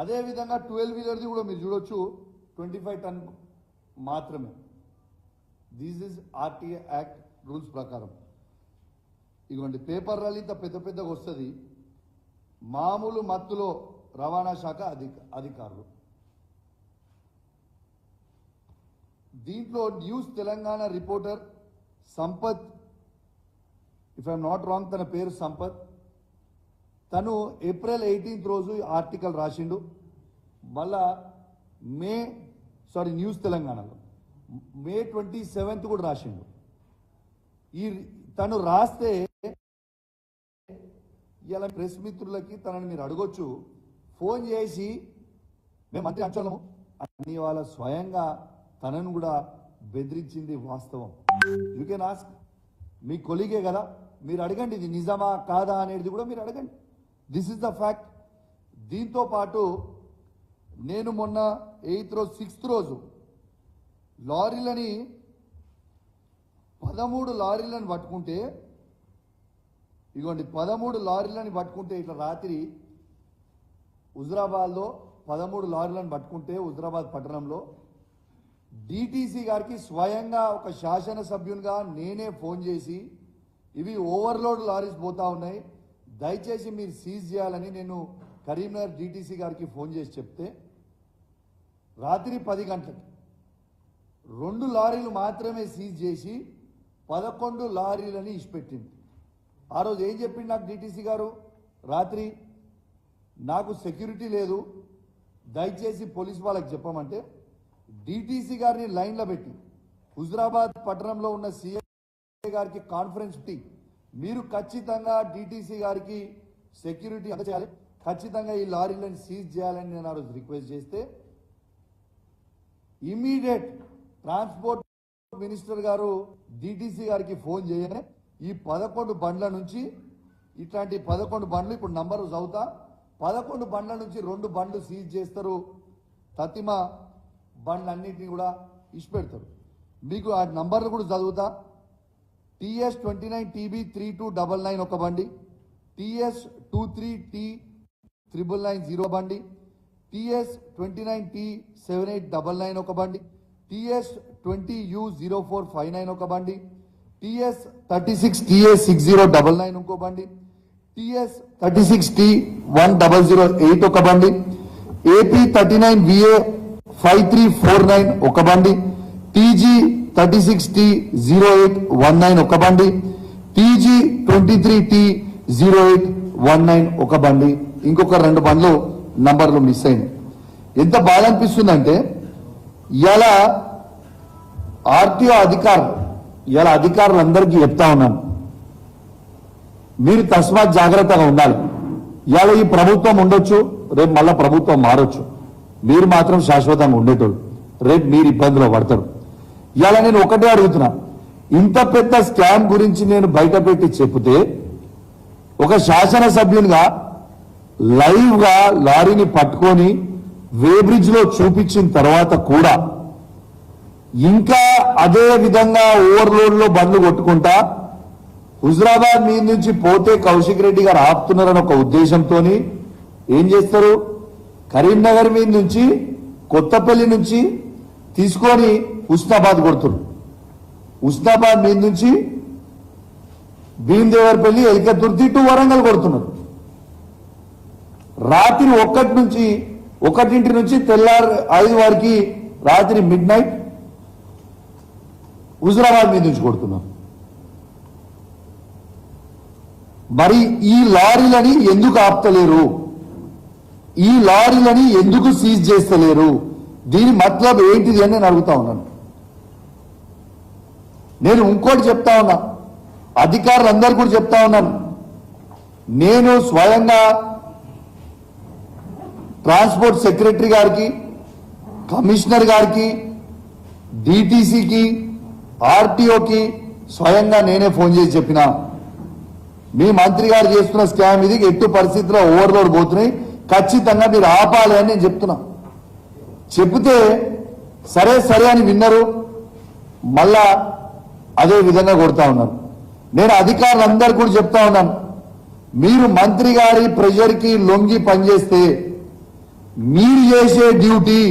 అదే విధంగా 12 వీలర్ది కూడా మీరు చూడొచ్చు 25 టన్ మాత్రమే. This is RTA act rules ప్రకారం. ఇదిగోండి పేపర్ ర్యాలీ ఇంత పెద్ద పెద్దగా వస్తుంది. మామూలు మత్తులో రవాణా శాఖ అధికారులు. దీంట్లో news Telangana reporter Sampath, if I'm not wrong తన పేరు సంపత్, తను ఏప్రిల్ 18 రోజు ఆర్టికల్ రాసిండు. మళ్ళా న్యూస్ తెలంగాణలో మే 27 కూడా రాసిండు. తను రాస్తే ఇలా ప్రెస్ మిత్రులకి తనని మీరు అడగొచ్చు, ఫోన్ చేసి మేము మంత్రి అంచలము అని వాళ్ళ స్వయంగా తనను కూడా బెదిరించింది వాస్తవం. యూ కెన్ ఆస్క్, మీ కొలీగే కదా, మీరు అడగండి ఇది నిజమా కాదా అనేది కూడా మీరు అడగండి. This is the fact. దీంతో పాటు నేను మొన్న 8th రోజు 6th రోజు లారీలని 13 లారీలను పట్టుకుంటే, ఇదిగోండి 13 లారీలను పట్టుకుంటే ఇట్లా రాత్రి హుజరాబాద్లో 13 లారీలను పట్టుకుంటే హుజరాబాద్ పట్టణంలో డిటిసి గారికి స్వయంగా ఒక శాసనసభ్యునిగా నేనే ఫోన్ చేసి ఇవి ఓవర్లోడ్ లారీస్ పోతా ఉన్నాయి, దయచేసి మీరు సీజ్ చేయాలని నేను కరీంనగర్ డిటిసి గారికి ఫోన్ చేసి చెప్తే రాత్రి 10 గంటలకి 2 లారీలు మాత్రమే సీజ్ చేసి 11 లారీలని ఇచ్చిపెట్టింది. ఆ రోజు ఏం చెప్పింది నాకు డిటిసి గారు, రాత్రి నాకు సెక్యూరిటీ లేదు, దయచేసి పోలీస్ వాళ్ళకి చెప్పమంటే డిటిసి గారిని లైన్లో పెట్టి హుజరాబాద్ పట్టణంలో ఉన్న సిఐ గారికి కాన్ఫరెన్స్ పెట్టి మీరు ఖచ్చితంగా డిటిసి గారికి సెక్యూరిటీ చేయాలి, ఖచ్చితంగా ఈ లారీలను సీజ్ చేయాలని నేను ఆ రోజు రిక్వెస్ట్ చేస్తే ఇమీడియట్ ట్రాన్స్పోర్ట్ మినిస్టర్ గారు డిటిసి గారికి ఫోన్ చేయగానే ఈ 11 బండ్ల నుంచి ఇట్లాంటి 11 బండ్లు ఇప్పుడు నంబరు చదువుతా, 11 బండ్ల నుంచి 2 బండ్లు సీజ్ చేస్తారు, తతిమ బండ్లన్నింటినీ కూడా ఇచ్చిపెడతారు. మీకు ఆ నంబర్లు కూడా చదువుతా. TS29TB3299 ఒక బండి, TS23T9990 బండి, TS29T7899 ఒక బండి, TS20U0459 ఒక బండి, TS36TA6099 ఇంకో బండి, TS36T1008 ఒక బండి, AP39VA5349 ఒక బండి, TG36T0819 ఒక బండి, TG23T0819 ఒక బండి, ఇంకొక 2 బండ్లు నంబర్లు మిస్ అయినాయి. ఎంత బాధ అనిపిస్తుందంటే ఇలా ఆర్టీఓ అధికారులందరికీ చెప్తా ఉన్నాను, మీరు తస్మాత్ జాగ్రత్తగా ఉండాలి. ఇవాళ ఈ ప్రభుత్వం ఉండొచ్చు, రేపు మళ్ళా ప్రభుత్వం మారొచ్చు, మీరు మాత్రం శాశ్వతంగా ఉండేటోళ్ళు, రేపు మీరు ఇబ్బందులో పడతారు. ఇవాళ నేను ఒకటే అడుగుతున్నా, ఇంత పెద్ద స్కామ్ గురించి నేను బయట పెట్టి చెప్తే ఒక శాసనసభ్యునిగా లైవ్ గా లారీని పట్టుకొని వేబ్రిడ్జ్ లో చూపించిన తర్వాత కూడా ఇంకా అదే విధంగా ఓవర్లోడ్ లో బండ్లు కొట్టుకుంటా హుజరాబాద్ మీద నుంచి పోతే కౌశిక్ రెడ్డి గారు ఆపుతున్నారని ఒక ఉద్దేశంతో ఏం చేస్తారు, కరీంనగర్ మీద నుంచి కొత్తపల్లి నుంచి తీసుకొని హుస్నాబాద్ కొడుతున్నారు, హుస్నాబాద్ మీద నుంచి భీమదేవరపల్లి ఎల్కతుర్తి టు వరంగల్ కొడుతున్నారు. రాత్రి 1 నుంచి తెల్లారు 5 వరకు రాత్రి మిడ్-నైట్ హుజరాబాద్ మీద నుంచి కొడుతున్నాం. మరి ఈ లారీలని ఎందుకు ఆపుతలేరు, ఈ లారీలని ఎందుకు సీజ్ చేస్తలేరు, దీని మతలబ్ ఏంటిది అని నేను అడుగుతా ఉన్నాను. నేను ఇంకోటి చెప్తా ఉన్నా, అధికారులందరూ కూడా చెప్తా ఉన్నాను, నేను స్వయంగా ట్రాన్స్పోర్ట్ సెక్రటరీ గారికి, కమిషనర్ గారికి, డిటిసికి, ఆర్టీఓకి స్వయంగా నేనే ఫోన్ చేసి చెప్పినా మీ మంత్రి గారు చేస్తున్న స్కామ్ ఇది, ఎట్టు పరిస్థితిలో ఓవర్లోడ్ పోతున్నాయి, ఖచ్చితంగా మీరు ఆపాలి అని నేను చెప్తున్నా. చెప్తే సరే అని విన్నారు, మళ్ళా అదే విధంగా కొడతా ఉన్నారు. నేను అధికారులందరూ కూడా చెప్తా ఉన్నాను, మీరు మంత్రి గారి ప్రెషర్కి లొంగి పనిచేస్తే మీరు చేసే డ్యూటీ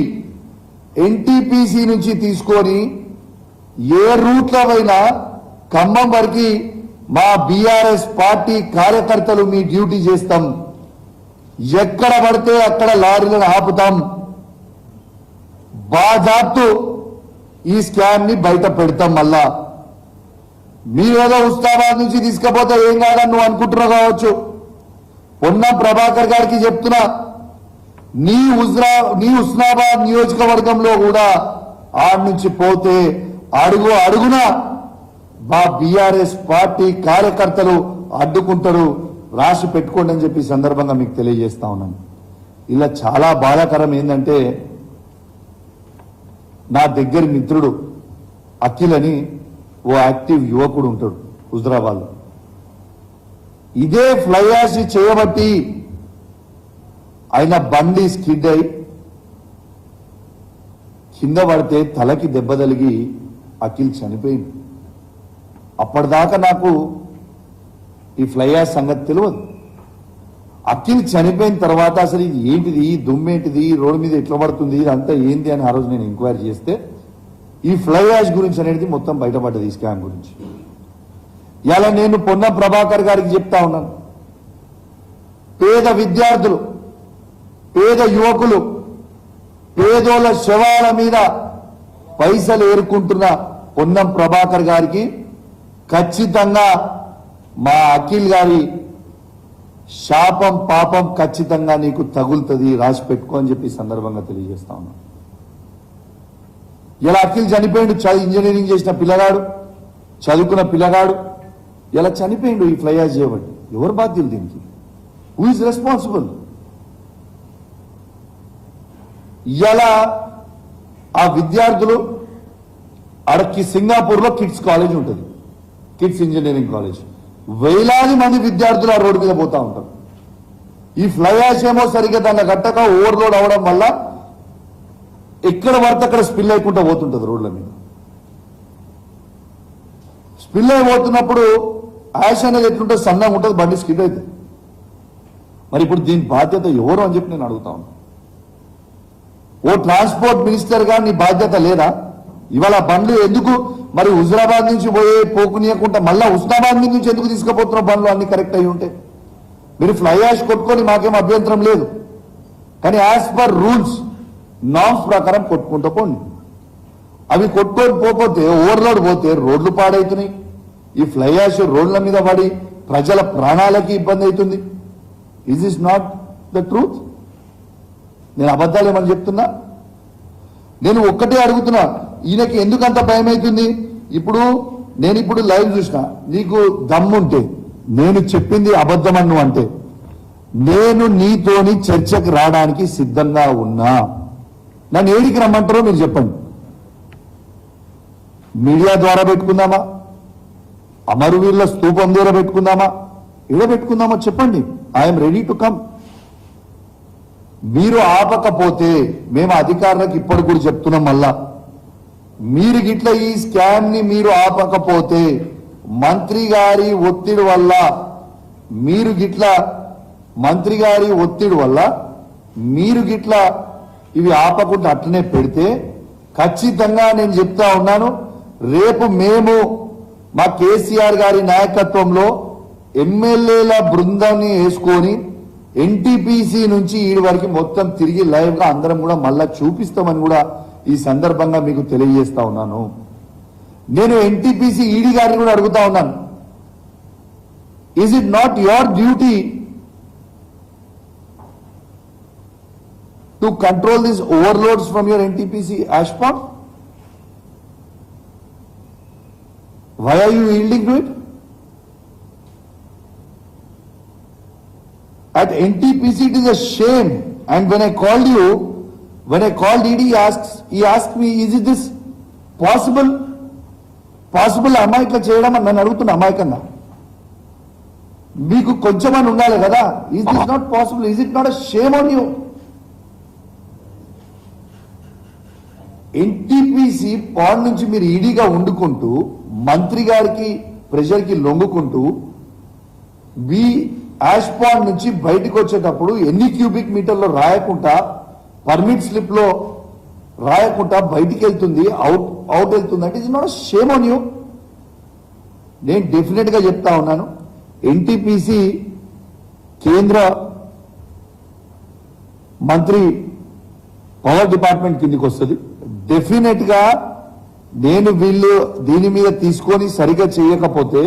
ఎన్టీపీసీ నుంచి తీసుకొని ఏ రూట్లో అయినా ఖమ్మం వరకు మా బీఆర్ఎస్ పార్టీ కార్యకర్తలు మీ డ్యూటీ చేస్తాం. ఎక్కడ పడితే అక్కడ లారీలను ఆపుతాం. బాజాప్తు ఈ స్కామ్ ని బయట పెడతాం. మళ్ళా మీరేదో ఉస్తాబాద్ నుంచి తీసుకపోతే ఏం కాదని నువ్వు అనుకుంటున్నావు కావచ్చు. పొన్నం ప్రభాకర్ గారికి చెప్తున్నా, నీ ఉస్నాబాద్ నియోజకవర్గంలో కూడా ఆడ నుంచి పోతే అడుగు అడుగున మా బీఆర్ఎస్ పార్టీ కార్యకర్తలు అడ్డుకుంటారు. రాసి పెట్టుకోండి అని చెప్పి సందర్భంగా మీకు తెలియజేస్తా ఉన్నాను. ఇలా చాలా బాధాకరం ఏంటంటే, నా దగ్గర మిత్రుడు అఖిల్ అని ఓ యాక్టివ్ యువకుడు ఉంటాడు హుజరాబాద్లో. ఇదే ఫ్లై యాష్ చేయబట్టి ఆయన బండి స్కిడ్ అయి కింద పడితే తలకి దెబ్బ తగిలి అఖిల్ చనిపోయింది. అప్పటిదాకా నాకు ఈ ఫ్లై యాష్ సంగతి తెలియదు. అఖిల్ చనిపోయిన తర్వాత అసలు ఇది ఏంటిది, దుమ్మేంటిది, రోడ్డు మీద ఎట్లా పడుతుంది, ఇదంతా ఏంది అని ఆ రోజు నేను ఎంక్వైరీ చేస్తే ఈ ఫ్లై యాష్ గురించి అనేది మొత్తం బయటపడ్డది, ఈ స్కామ్ గురించి. ఇలా నేను పొన్నం ప్రభాకర్ గారికి చెప్తా ఉన్నాను, పేద విద్యార్థులు, పేద యువకులు, పేదోళ్ళ శవాల మీద పైసలు ఏరుకుంటున్న పొన్నం ప్రభాకర్ గారికి ఖచ్చితంగా మా అఖిల్ గారి శాపం పాపం ఖచ్చితంగా నీకు తగులుతుంది, రాసి పెట్టుకో అని చెప్పి సందర్భంగా తెలియజేస్తా ఉన్నాను. ఇలా అఖిల్ చనిపోయిండు, ఇంజనీరింగ్ చేసిన పిల్లగాడు, చదువుకున్న పిల్లగాడు ఇలా చనిపోయిండు ఈ ఫ్లై యాష్ చేయబట్టి. ఎవరు బాధ్యులు దీనికి? Who is responsible? ఇలా ఆ విద్యార్థులు అడకి సింగపూర్లో కిడ్స్ కాలేజ్ ఉంటుంది, కిడ్స్ ఇంజనీరింగ్ కాలేజ్. వేలాది మంది విద్యార్థులు ఆ రోడ్డు మీద పోతా ఉంటారు. ఈ ఫ్లై యాష్ ఏమో సరిగ్గా దాన్ని గట్టక ఓవర్లోడ్ అవడం వల్ల ఎక్కడ పడితే అక్కడ స్పిల్ అయిపోతూ పోతుంటది రోడ్ల మీద. స్పిల్ అయిపోతున్నప్పుడు యాష్ అనేది ఎట్లుంటుంది, సన్నంగా ఉంటుంది, బండి స్కిడ్ అవుతుంది. మరి ఇప్పుడు దీని బాధ్యత ఎవరు అని చెప్పి నేను అడుగుతా ఉన్నా. ఓ ట్రాన్స్పోర్ట్ మినిస్టర్ గా నీ బాధ్యత లేదా? ఇవాళ బండ్లు ఎందుకు మరి హుజరాబాద్ నుంచి పోకునియకుండా మళ్ళా ఉస్నాబాద్ నుంచి ఎందుకు తీసుకుపోతున్న బండ్లు అన్ని కరెక్ట్ అయి ఉంటే? మీరు ఫ్లై యాష్ కొట్టుకొని మాకేం అభ్యంతరం లేదు, కానీ యాజ్ పర్ రూల్స్ నామ్స్ ప్రకారం కొట్టుకుంటూ పోండి. అవి కొట్టుకొని పోతే ఓవర్లోడ్ పోతే రోడ్లు పాడవుతున్నాయి. ఈ ఫ్లై యాష్ రోడ్ల మీద పడి ప్రజల ప్రాణాలకి ఇబ్బంది అవుతుంది. Is is not the truth? నేను అబద్ధాలు ఏమని చెప్తున్నా? నేను ఒక్కటే అడుగుతున్నా, ఈయనకి ఎందుకంత భయం అవుతుంది? నేను ఇప్పుడు లైవ్ చూసిన, నీకు దమ్ముంటే నేను చెప్పింది అబద్ధమన్ను అంటే నేను నీతోని చర్చకు రావడానికి సిద్ధంగా ఉన్నా. నన్ను ఏడికి రమ్మంటారో మీరు చెప్పండి. మీడియా ద్వారా పెట్టుకుందామా, అమరవీరుల స్తూపం ద్వారా పెట్టుకుందామా, ఏదో పెట్టుకుందామా చెప్పండి. I'm ready to come. మీరు ఆపకపోతే మేము అధికారులకు ఇప్పటికి కూడా చెప్తున్నాం, మళ్ళా మీరు గిట్ల ఈ స్కామ్ ని మీరు ఆపకపోతే మంత్రి గారి ఒత్తిడి వల్ల మీరు గిట్ల ఇవి ఆపకుండా అట్లనే పెడితే ఖచ్చితంగా నేను చెప్తా ఉన్నాను, రేపు మేము మా కేసీఆర్ గారి నాయకత్వంలో ఎమ్మెల్యేల బృందాన్ని వేసుకొని ఎన్టీపీసీ నుంచి ఈడి వరకు మొత్తం తిరిగి లైవ్ గా అందరం కూడా మళ్ళా చూపిస్తామని కూడా ఈ సందర్భంగా మీకు తెలియజేస్తా ఉన్నాను. నేను ఎన్టీపీసీ ఈడీ గారిని కూడా అడుగుతా ఉన్నాను, is it not your duty to control this overloads from your NTPC ash pond? Why are you yielding to it? At NTPC it is a shame, and when I called ED, he asked me, is it this possible? అమ్మా ఇట్లా చేయడం అని నన్ను అడుగుతున్నా అమాయకంగా. మీకు కొంచెమని ఉండాలి కదా. Is this not possible? Is it not a shame on you? NTPC పాడ్ నుంచి మీరు ఈడీగా వండుకుంటూ మంత్రి గారికి ప్రెషర్కి లొంగుకుంటూ యాష్ పాండ్ నుంచి బయటకు వచ్చేటప్పుడు ఎన్ని క్యూబిక్ మీటర్లో రాయకుండా పర్మిట్ స్లిప్ లో రాయకుండా బయటికి వెళ్తుంది, అవుట్ వెళ్తుంది అంటే it's not shame on you. నేను డెఫినెట్ గా చెప్తా ఉన్నాను, ఎన్టీపీసీ కేంద్ర మంత్రి పవర్ డిపార్ట్మెంట్ కిందికి వస్తుంది. డెఫినెట్ గా నేను వీళ్ళు దీని మీద తీసుకొని సరిగా చేయకపోతే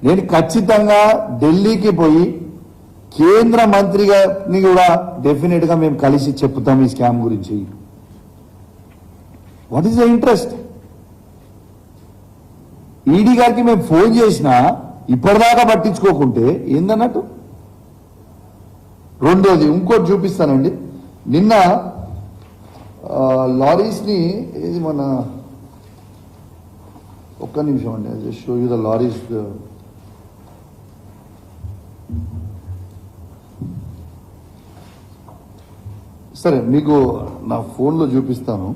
నేను ఖచ్చితంగా ఢిల్లీకి పోయి కేంద్ర మంత్రి గారిని కూడా డెఫినెట్ గా మేము కలిసి చెప్తాం ఈ స్కామ్ గురించి. What is the interest? ED గారికి మేము ఫోన్ చేసినా ఇప్పటిదాకా పట్టించుకోకుంటే ఏందన్నట్టు. రెండోది ఇంకోటి చూపిస్తానండి. నిన్న లారీస్ ని ఇది మన ఒక్క నిమిషం అండి, just show you the lorries. సరే మీకు నా ఫోన్లో చూపిస్తాను.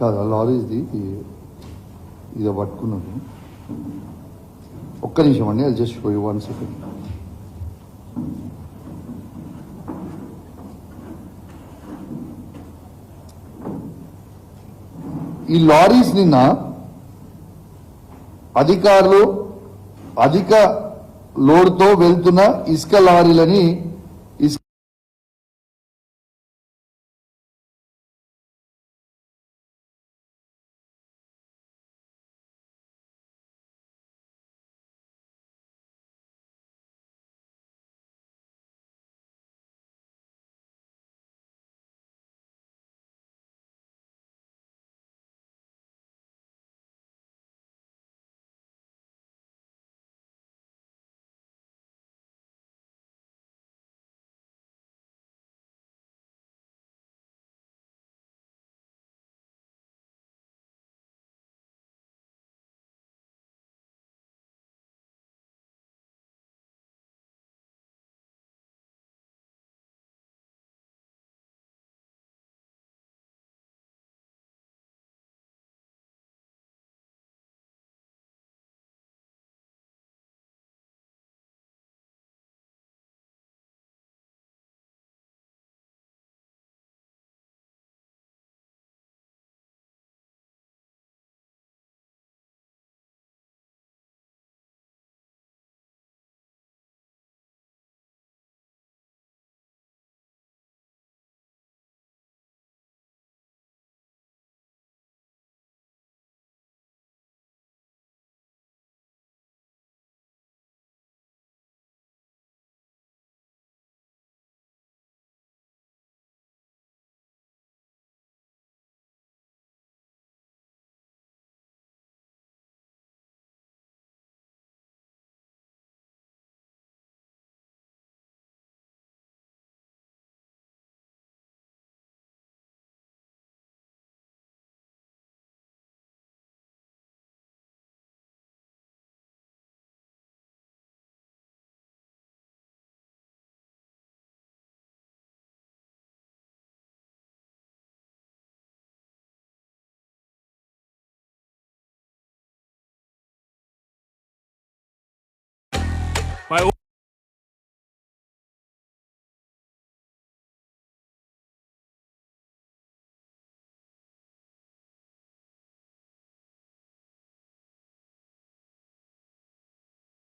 కాదు లారీస్ది ఇది పట్టుకున్నాను. ఒక్క నిమిషం అండి, అది జస్ట్ షో యూ 1 సెకండ్. ఈ లారీస్ నిన్న అధికారులు అధిక లోడ్తో వెళ్తున్న ఇసుక లారీలని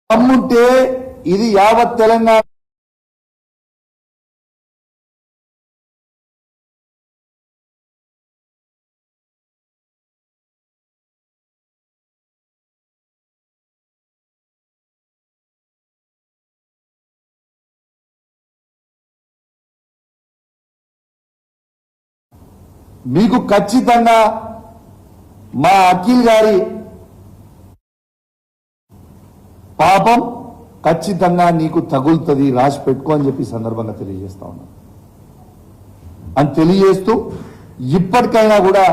దమ్ముంటే ఇది యావత్ తెలంగాణ మీకు ఖచ్చితంగా మా అఖిల్ గారి పాపం ఖచ్చితంగా నీకు తగులుతుంది, రాసి పెట్టుకో అని చెప్పి సందర్భంగా తెలియజేస్తా ఉన్నా. అని తెలియజేస్తూ ఇప్పటికైనా కూడా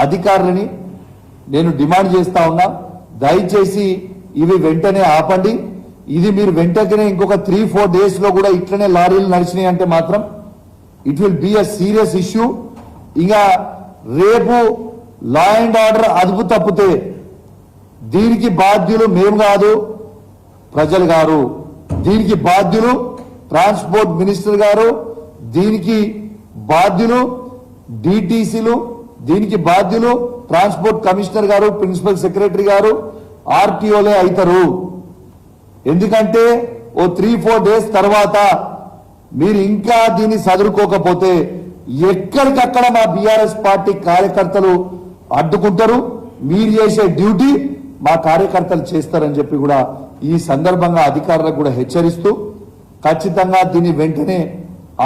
అధికారులని నేను డిమాండ్ చేస్తా ఉన్నా, దయచేసి ఇవి వెంటనే ఆపండి. ఇది మీరు వెంటనే ఇంకొక 3-4 days లో కూడా ఇట్లనే లారీలు నడిచినాయి అంటే మాత్రం it will be a serious issue. ఇంకా రేపు లా అండ్ ఆర్డర్ అదుపు తప్పితే దీనికి బాధ్యులు మేము కాదు, ప్రజలు గారు. దీనికి బాధ్యులు ట్రాన్స్పోర్ట్ మినిస్టర్ గారు, దీనికి బాధ్యులు డిటిసిలు, దీనికి బాధ్యులు ట్రాన్స్పోర్ట్ కమిషనర్ గారు, ప్రిన్సిపల్ సెక్రటరీ గారు, ఆర్టీఓలే అవుతారు. ఎందుకంటే ఓ 3-4 డేస్ తర్వాత మీరు ఇంకా దీన్ని చదువుకోకపోతే ఎక్కడికక్కడ మా బీఆర్ఎస్ పార్టీ కార్యకర్తలు అడ్డుకుంటారు. మీరు చేసే డ్యూటీ మా కార్యకర్తలు చేస్తారని చెప్పి కూడా ఈ సందర్భంగా అధికారులకు కూడా హెచ్చరిస్తూ ఖచ్చితంగా దీన్ని వెంటనే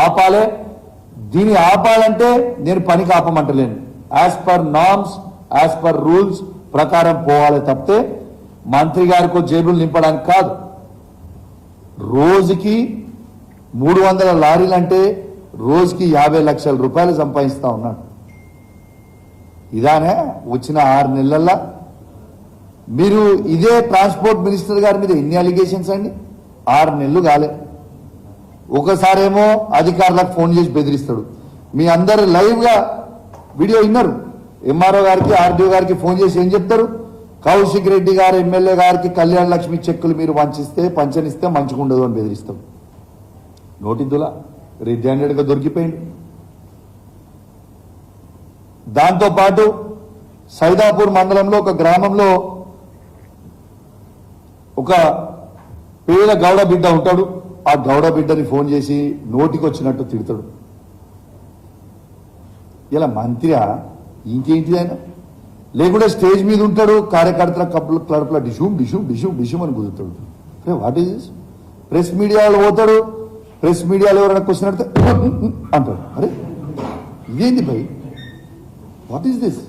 ఆపాలే. దీన్ని ఆపాలంటే నేను పనికి ఆపమంటలేను. As per norms, as per rules ప్రకారం పోవాలి తప్పితే మంత్రి గారికి జేబులు నింపడానికి కాదు. రోజుకి 300 లారీలు అంటే రోజుకి 50 లక్షల రూపాయలు సంపాదిస్తా ఉన్నాడు. ఇదానే వచ్చిన 6 నెలల్లో మీరు ఇదే ట్రాన్స్పోర్ట్ మినిస్టర్ గారి మీద ఎన్ని అలిగేషన్స్ అండి? 6 నెలలు కాలే. ఒకసారేమో అధికారులకు ఫోన్ చేసి బెదిరిస్తాడు. మీ అందరు లైవ్ గా వీడియో విన్నారు. ఎంఆర్ఓ గారికి, ఆర్డీఓ గారికి ఫోన్ చేసి ఏం చెప్తారు? కౌశిక్ రెడ్డి గారు ఎమ్మెల్యే గారికి కళ్యాణ లక్ష్మి చెక్కులు మీరు పంచనిస్తే మంచిగుండదు అని బెదిరిస్తాం. నోటిద్దులా రెడ్ హ్యాండెడ్ గా దొరికిపోయింది. దాంతోపాటు సైదాపూర్ మండలంలో ఒక గ్రామంలో ఒక పేద గౌడ బిడ్డ ఉంటాడు. ఆ గౌడ బిడ్డని ఫోన్ చేసి నోటికి వచ్చినట్టు తిడతాడు. ఇలా మంత్రియా ఇంకేంటి ఆయన? లేకుంటే స్టేజ్ మీద ఉంటాడు, కార్యకర్తల కడుపుల డిషూమ్ డిషూమ్ డిషూమ్ డిషూమ్ అని కుదురుతాడు. What is this? ప్రెస్ మీడియాలో పోతాడు. ప్రెస్ మీడియాలో ఎవరైనా క్వశ్చన్ అడితే అంటాడు. అరే ఇదేంటి భయ్? What is this?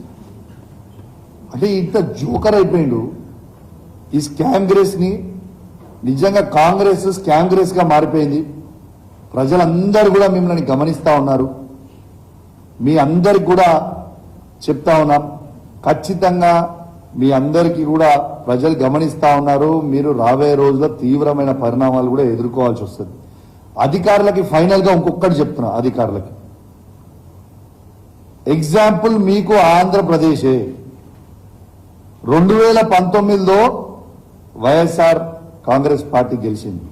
అంటే ఇంత జోకర్ అయిపోయిండు. ఈ స్కామ్ గ్రేస్ ని నిజంగా కాంగ్రెస్ స్కామ్ గ్రేస్ గా మారిపోయింది. ప్రజలందరూ కూడా మిమ్మల్ని గమనిస్తా ఉన్నారు. మీ అందరికి కూడా చెప్తా ఉన్నాం, ఖచ్చితంగా మీ అందరికీ కూడా ప్రజలు గమనిస్తా ఉన్నారు. మీరు రాబోయే రోజుల్లో తీవ్రమైన పరిణామాలు కూడా ఎదుర్కోవాల్సి వస్తుంది. అధికారులకి ఫైనల్ గా ఇంకొకటి చెప్తున్నా. అధికారులకి ఎగ్జాంపుల్ మీకు ఆంధ్రప్రదేశే 2019లో వైఎస్ఆర్ కాంగ్రెస్ పార్టీ గెలిచింది.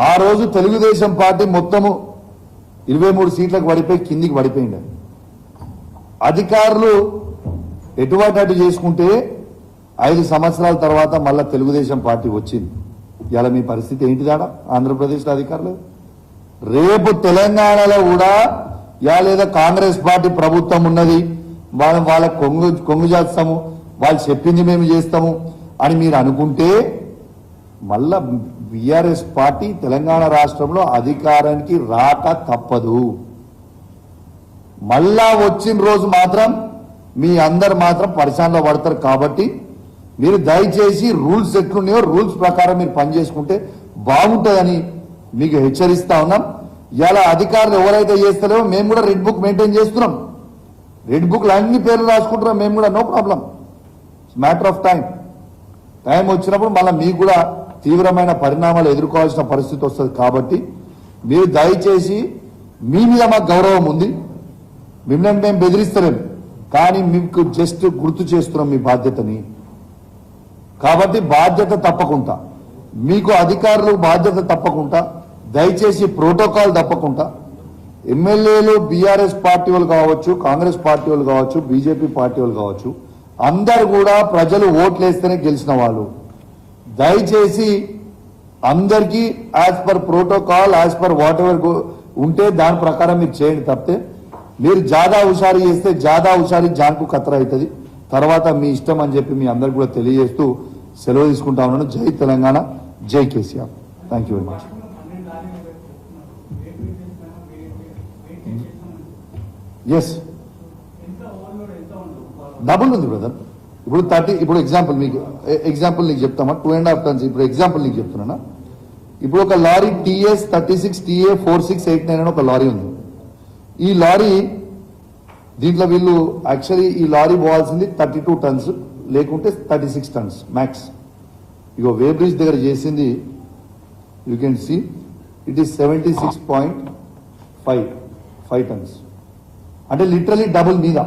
ఆ రోజు తెలుగుదేశం పార్టీ మొత్తము 23 సీట్లకు పడిపోయి కిందికి పడిపోయింది. అధికారులు ఎటువంటి అటు చేసుకుంటే 5 సంవత్సరాల తర్వాత మళ్ళా తెలుగుదేశం పార్టీ వచ్చింది. ఇలా మీ పరిస్థితి ఏంటిదాడా ఆంధ్రప్రదేశ్లో అధికారులు? రేపు తెలంగాణలో కూడా లేదా కాంగ్రెస్ పార్టీ ప్రభుత్వం ఉన్నది, వాళ్ళ కొంగు చేస్తాము, వాళ్ళు చెప్పింది మేము చేస్తాము అని మీరు అనుకుంటే మళ్ళా బీఆర్ఎస్ పార్టీ తెలంగాణ రాష్ట్రంలో అధికారానికి రాక తప్పదు. మళ్ళా వచ్చిన రోజు మాత్రం మీ అందరు మాత్రం పరిశానలో పడతారు. కాబట్టి మీరు దయచేసి రూల్స్ ఎట్లున్నాయో రూల్స్ ప్రకారం మీరు పనిచేసుకుంటే బాగుంటుందని మీకు హెచ్చరిస్తా ఉన్నాం. ఇలా అధికారులు ఎవరైతే చేస్తారో మేము కూడా రెడ్ బుక్ మెయింటైన్ చేస్తున్నాం. రెడ్ బుక్లు అన్ని పేర్లు రాసుకుంటున్నాం మేము కూడా, no problem. Matter of time వచ్చినప్పుడు మళ్ళీ మీకు కూడా తీవ్రమైన పరిణామాలు ఎదుర్కోవాల్సిన పరిస్థితి వస్తుంది. కాబట్టి మీరు దయచేసి, మీ మీద మాకు గౌరవం ఉంది, మిమ్మల్ని మేము బెదిరిస్తలేము, కానీ మీకు జస్ట్ గుర్తు చేస్తున్నాం మీ బాధ్యతని. కాబట్టి బాధ్యత తప్పకుండా మీకు అధికారులు బాధ్యత తప్పకుండా దయచేసి ప్రోటోకాల్ తప్పకుండా ఎమ్మెల్యేలు బీఆర్ఎస్ పార్టీ వాళ్ళు కావచ్చు, కాంగ్రెస్ పార్టీ వాళ్ళు కావచ్చు, బీజేపీ పార్టీ వాళ్ళు కావచ్చు, అందరు కూడా ప్రజలు ఓట్లేస్తేనే గెలిచిన వాళ్ళు. దయచేసి అందరికీ as per protocol, as per watt ever ఉంటే దాని ప్రకారం మీరు చేయండి. తప్పితే మీరు జాదా హుషారు చేస్తే జాదా హుషారి జాన్కు ఖతర అవుతుంది. తర్వాత మీ ఇష్టం అని చెప్పి మీ అందరికి కూడా తెలియజేస్తూ సెలవు తీసుకుంటా ఉన్నాను. జై తెలంగాణ, జై KCR. Thank you very much. Yes, double ఉంది బ్రదర్. ఇప్పుడు 30, ఇప్పుడు ఎగ్జాంపుల్ నీకు చెప్తామా, 2.5 tons. ఇప్పుడు ఎగ్జాంపుల్ నీకు చెప్తున్నా. ఇప్పుడు ఒక లారీ TS 36 TA 4689 అని ఒక లారీ ఉంది. ఈ లారీ దీంట్లో వీళ్ళు యాక్చువల్లీ ఈ లారీ పోవాల్సింది 32 tons, లేకుంటే 36 tons మ్యాక్స్. ఇగో వే బ్రిడ్జ్ దగ్గర చేసింది, you can see it is 76.5 tons. అంటే లిటరలీ డబుల్ మీద,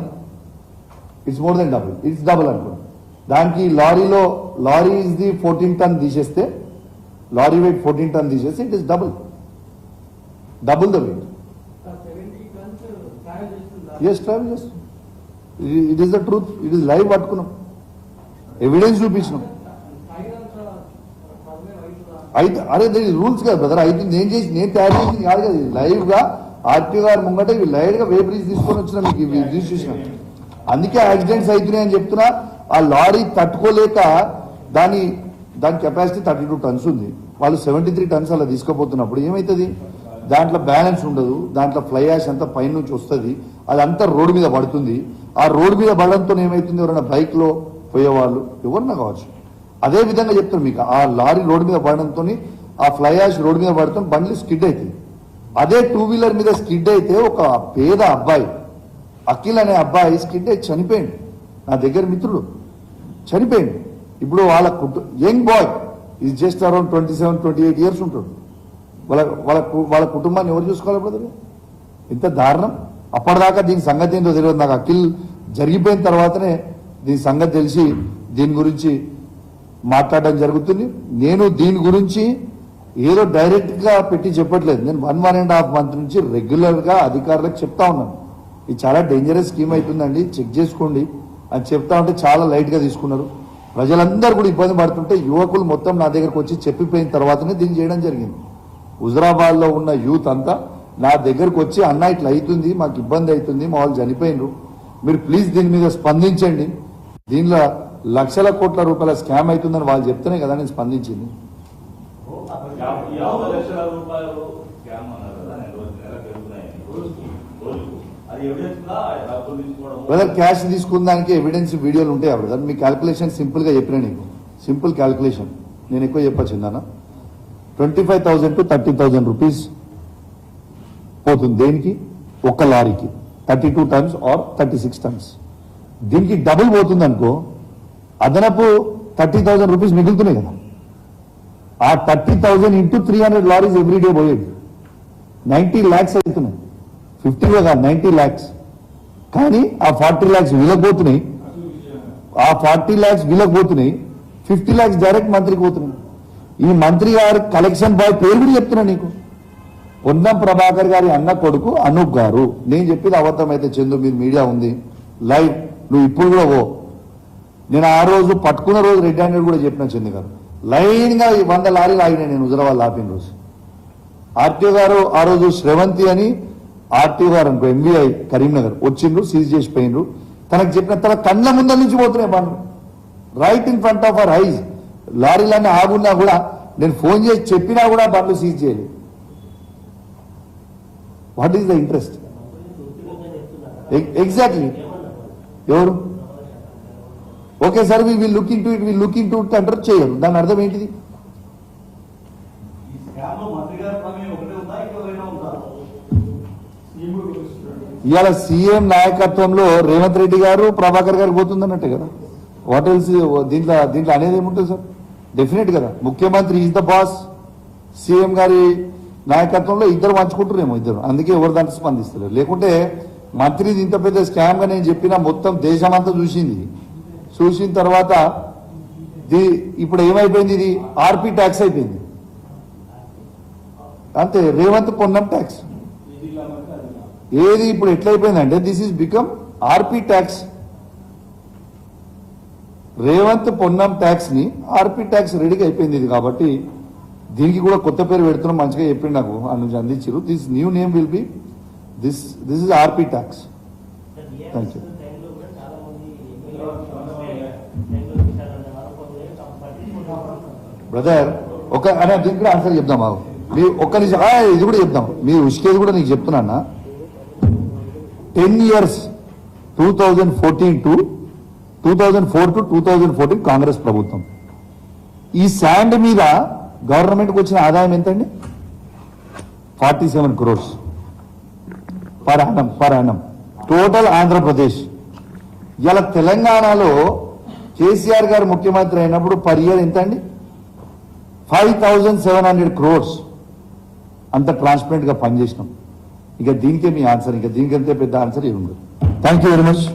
it's more than double, it's double అనుకోండి. దానికి లారీ ఇస్ ది 14 ton తీసేస్తే లారీ వెయిట్ 14 టన్ తీసేసి it is double the weight. 70 tons travel చేస్తుందా? ఎస్, ట్రావెల్ చేస్తాం. It is the truth. It is live పట్టుకున్నాం, evidence చూపించినాం. అయితే అరే దీని రూల్స్ కదా బ్రదర్. అయితే నేను తయారు చేసింది కాదు కదా, లైవ్ గా ఆర్టీఓ గారు ముంగట ఇవి లైవ్ గా వేబ్రీజ్ తీసుకొని వచ్చిన మీకు రిజిస్ట్రేషన్. అందుకే యాక్సిడెంట్స్ అవుతున్నాయి అని చెప్తున్నా. ఆ లారీ తట్టుకోలేక దాని కెపాసిటీ 32 టన్స్ ఉంది. వాళ్ళు 73 టన్స్ అలా తీసుకుపోతున్నప్పుడు ఏమవుతుంది, దాంట్లో బ్యాలెన్స్ ఉండదు, దాంట్లో ఫ్లై యాష్ అంతా పైన నుంచి వస్తుంది, అదంతా రోడ్డు మీద పడుతుంది. ఆ రోడ్డు మీద పడడంతో ఏమవుతుంది, ఎవరైనా బైక్ లో పోయేవాళ్ళు ఎవరన్నా కావచ్చు. అదే విధంగా చెప్తాను మీకు, ఆ లారీ రోడ్డు మీద పడడంతో ఆ ఫ్లై యాష్ రోడ్డు మీద పడటం బండ్లు స్కిడ్ అవుతుంది. అదే 2 వీలర్ మీద స్కిడ్ అయితే ఒక పేద అబ్బాయి అఖిల్ అనే అబ్బాయి స్కిడ్ అయి చనిపోయింది. నా దగ్గర మిత్రుడు చనిపోయింది. ఇప్పుడు వాళ్ళ young boy is just around 27-28 years ఉంటాడు. వాళ్ళ కుటుంబాన్ని ఎవరు చూసుకోవాలి బ్రదర్? ఇంత దారుణం. అప్పటిదాకా దీని సంగతి ఏంటో తెలియదు నాకు. అఖిల్ జరిగిపోయిన తర్వాతనే దీని సంగతి తెలిసి దీని గురించి మాట్లాడడం జరుగుతుంది. నేను దీని గురించి ఏదో డైరెక్ట్ గా పెట్టి చెప్పట్లేదు. నేను 1.5 మంత్ నుంచి రెగ్యులర్ గా అధికారులకు చెప్తా ఉన్నాను, ఇది చాలా డేంజరస్ స్కీమ్ అవుతుందండి, చెక్ చేసుకోండి అని చెప్తా ఉంటే చాలా లైట్ గా తీసుకున్నారు. ప్రజలందరూ కూడా ఇబ్బంది పడుతుంటే యువకులు మొత్తం నా దగ్గరకు వచ్చి చెప్పిపోయిన తర్వాతనే దీన్ని చేయడం జరిగింది. హుజరాబాద్ లో ఉన్న యూత్ అంతా నా దగ్గరకు వచ్చి అన్న ఇట్లా అవుతుంది, మాకు ఇబ్బంది అవుతుంది, మా వాళ్ళు చనిపోయినరు, మీరు ప్లీజ్ దీని మీద స్పందించండి, దీనిలో లక్షల కోట్ల రూపాయల స్కామ్ అవుతుందని వాళ్ళు చెప్తేనే కదా నేను స్పందించింది. 50 లక్షల రూపాయలు స్కామ్ అన్నారు కదా, నెల పెరుగుతున్నాయని రోజుకు. అది ఎవిడెన్స్ గా డబ్బులు తీసుకోవడం, బ్రదర్ క్యాష్ తీసుకున్న దానికి ఎవిడెన్స్ వీడియోలు ఉంటాయి బ్రదర్. మీ క్యాల్కులేషన్ సింపుల్ గా చెప్పినా నీకు, సింపుల్ క్యాల్కులేషన్ నేను ఎక్కువ చెప్పచ్చిందన్న. 25,000 to 30,000 రూపీస్ పోతుంది దేనికి, ఒక్క లారీకి 32 టన్స్ ఆర్ 36 టన్స్. దీనికి డబుల్ పోతుంది అనుకో, అదనపు 30,000 రూపీస్ మిగులుతున్నాయి కదా. ఆ 30,000 ఇంటూ 300 లారీస్ ఎవ్రీడే పోయేది 90 lakhs అవుతున్నాయి. 50 కాదు 90 lakhs. కానీ ఆ 40 lakhs వీలకపోతున్నాయి, ఆ 40 lakhs వీలకపోతున్నాయి, 50 lakhs డైరెక్ట్ మంత్రికి పోతున్నాయి. ఈ మంత్రి గారు కలెక్షన్ బాయ్ పేరు కూడా చెప్తున్నా నీకు, పొన్నం ప్రభాకర్ గారి అన్న కొడుకు అనూప్ గారు. నేను చెప్పేది అబద్ధం అయితే చందు, మీరు మీడియా ఉంది లైవ్, నువ్వు ఇప్పుడు కూడా ఓ. నేను ఆ రోజు పట్టుకున్న రోజు రెడ్ హ్యాండెడ్ కూడా చెప్పిన చందు గారు, లైన్ గా 100 లారీలు ఆగినాయి నేను హుజరాబాద్ ఆపిన రోజు. ఆర్టీఓ గారు ఆ రోజు శ్రవంతి అని ఆర్టీఓ గారు అనుకో ఎంవీఐ కరీంనగర్ వచ్చిండ్రు, సీజ్ చేసి పోయిండ్రు. తనకు చెప్పిన తన కళ్ళ ముందర నుంచి పోతున్నాయి బండ్లు, right in front of our eyes. లారీలన్నీ ఆగున్నా కూడా నేను ఫోన్ చేసి చెప్పినా కూడా బండ్లు సీజ్ చేయలేదు. What is the interest? Exactly ఎవరు okay sir we will look into it అంటారు, చేయరు. దాని అర్థం ఏంటిది? ఈ స్కామ్ లో మంత్రి గారి ప్రమేయం ఒకటే ఉందా, ఇంకెవరైనా ఉందా? ఇవాళ సీఎం నాయకత్వంలో రేవంత్ రెడ్డి గారు ప్రభాకర్ గారు పోతుందన్నట్టే కదా. వాట్ ఎల్స్ దీంట్లో అనేది ఏముంటుంది సార్? డెఫినెట్ కదా, ముఖ్యమంత్రి ఈజ్ ద బాస్, సీఎం గారి నాయకత్వంలో ఇద్దరు పంచుకుంటున్నారేమో ఇద్దరు, అందుకే ఎవరు దాంట్లో స్పందిస్తలేరు. లేకుంటే మంత్రిది ఇంత పెద్ద స్కామ్ గా నేను చెప్పిన మొత్తం దేశమంతా చూసిన తర్వాత ఇప్పుడు ఏమైపోయింది, ఇది ఆర్పీ ట్యాక్స్ అయిపోయింది అంతే, రేవంత్ పొన్నం ట్యాక్స్. ఏది ఇప్పుడు ఎట్లయిపోయిందంటే this is become RP tax. Revanth Ponnam tax ని ఆర్పీ ట్యాక్స్ రెడీగా అయిపోయింది ఇది. కాబట్టి దీనికి కూడా కొత్త పేరు పెడుతున్నాం, మంచిగా చెప్పింది నాకు నుంచి అందించారు. This new name will be this is RP tax. Thank you brother. అనే దీనికి కూడా ఆన్సర్ చెప్దాం బాబు, మీరు ఒక్క నిమిషం ఇది కూడా చెప్దాం. మీరు ఉష్కేది కూడా నీకు చెప్తున్నా. 10 years 2004 to 2014 కాంగ్రెస్ ప్రభుత్వం. ఈ శాండ్ మీద గవర్నమెంట్కి వచ్చిన ఆదాయం ఎంతండి? 47 crores per annum total Andhra Pradesh. ఇలా తెలంగాణలో కేసీఆర్ గారు ముఖ్యమంత్రి అయినప్పుడు పర్ ఇయర్ ఎంత అండి? 5,700 crores. అంత ట్రాన్స్పరెంట్ గా పనిచేసినాం. ఇక దీనికే మీ ఆన్సర్, ఇక దీనికంటే పెద్ద ఆన్సర్ ఏమి ఉండదు. Thank you very much.